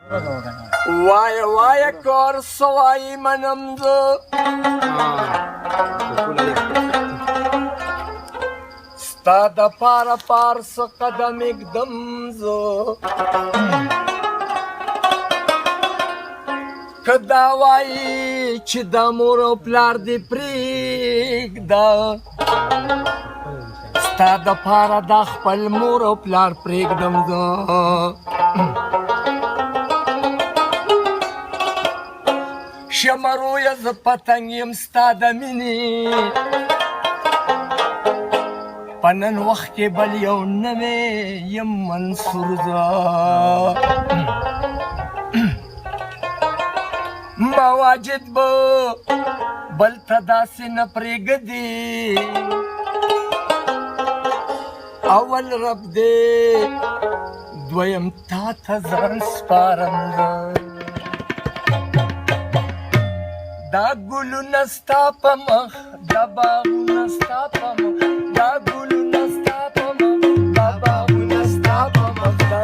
وای وای کار سوای منم زه ستا د پاره پارس قدم اږدم زه که دا وایي چې د مور او پلار دې پرېږده ستا د پاره دا خپل مور او پلار پرېږدم زه شمرویه زه پتنګ یم ستا د مینې په نن وخت کې بل یو نوی یم منصور زه مواجد به بل ته داسې نه پرېږدي اول رب دې دویم تا ته ځان سپارم زه دا ګلونه ستا په مخ دا باغونه ستا په مخ دا ګلونه ستا په مخ دا باغونه ستا په مخ دا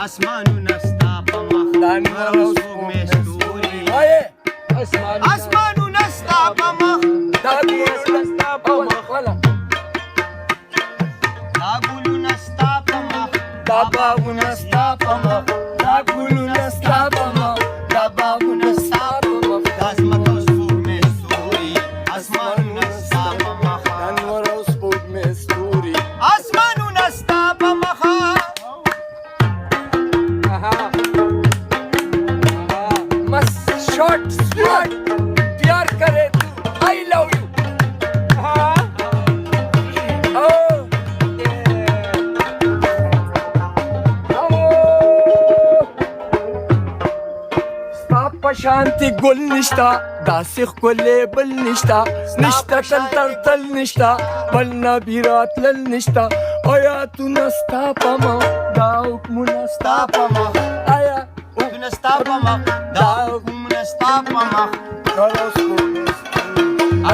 اسمانونه ستا په مخ دا نور او سپوږمۍ ستوري اسمانونه ستا په مخ دا ګلونه ستا په مخ دا ګلونه ستا په مخ دا باغونه ستا په مخ دا ګلونه ستا په مخ دا باغونه ستا په مخ دا ځمکه او سپوږمۍ ستوري اسمانونه ستا په مخ دا نور او سپوږمۍ ستوري اسمانونه ستا په مخ मस्त short smart प्यार करे तू आई लव यू शांति गुल निष्ठा दासिख को लेबल निष्ठा निष्ठा तल तल तल निष्ठा बलना बिरात लल निष्ठा आया तू नस्ता पमा दाउक मुनस्ता पमा आया ګلونه ستا په مخ دا ګلونه ستا په مخ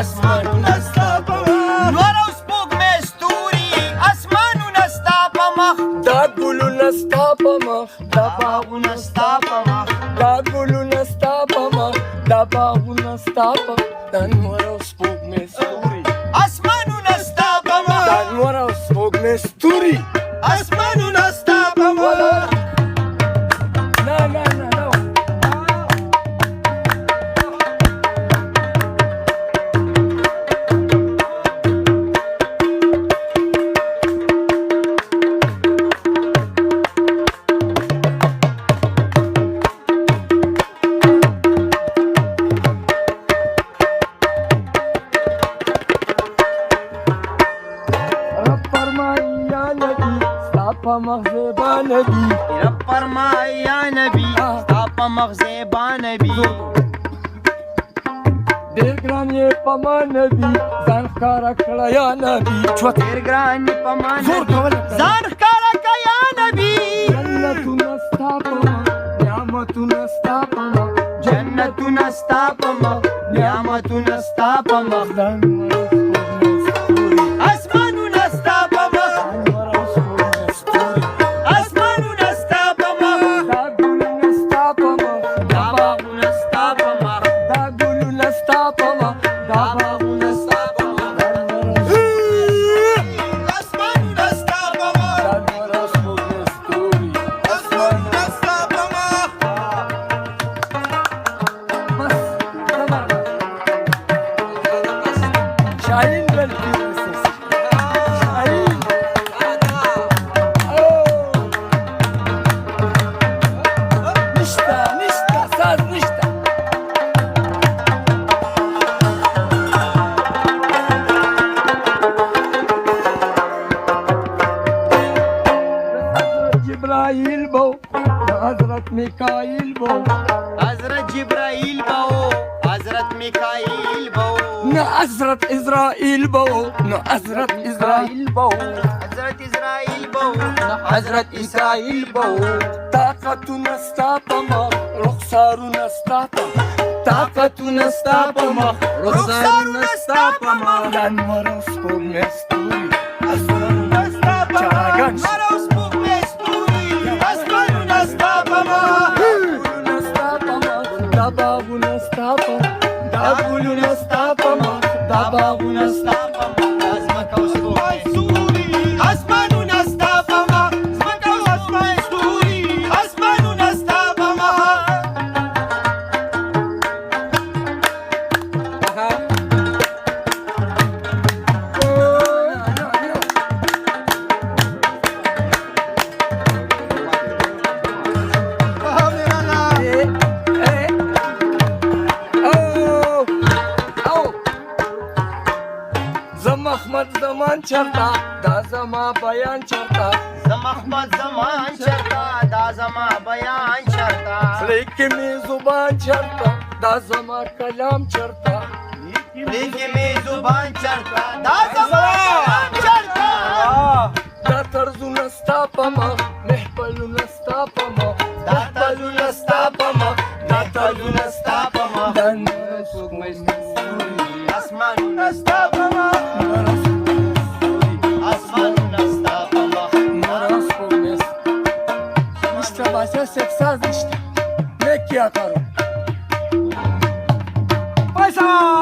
اسمانونه ستا په مخ نور او سپوږمۍ ستوري اسمانونه ستا په مخ دا ګلونه ستا په مخ دا باغونه ستا په مخ دا ګلونه ستا په مخ دا باغونه ستا په دا نور او سپوږمۍ ستوري اسمانونه ستا په مخ دا نور او سپوږمۍ ستوري اسمانونه ستا په مخ نه نه نه نه مغزبا نبی رب فرمای یا نبی ستا په مغزبا نبی ډېر ګران یې په ما نبی ځان ښکاره کړه یا نبی ډېر ګران یې په ما زور کوله ځان ښکاره کړه یا نبی جنتونه ستا په مخ نعمتونه ستا په مخ جنتونه ستا په مخ نعمتونه ستا په مخ اسمانونه ستا په مخ جبرائیل بو حضرت میکائیل بو حضرت جبرائیل بو حضرت میکائیل بو نه حضرت اسرائیل بو نه حضرت اسرائیل بو حضرت اسرائیل بو حضرت اسرائیل بو طاقتونه ستا په مخ رخسارونه ستا په طاقتونه ستا په مخ رخسارونه ستا په مخ دا نور او سپوږمۍ ستوري اسمانونه ستا په مخ نور او سپوږمۍ ستوري اسمانونه çarta da zama bayan çarta Zamakma zaman çarta da zama bayan çarta Lekimi zuban çarta da zama kalam çarta Ligimi zuban çarta da zama bayan çarta Da tarzu nastapama mehbalu nastapama Datalu nastapama Datalu nastapama Dan Asmanu nastapama Asmanu nastapama Niște basea sexați niște Mechia caro Paisa!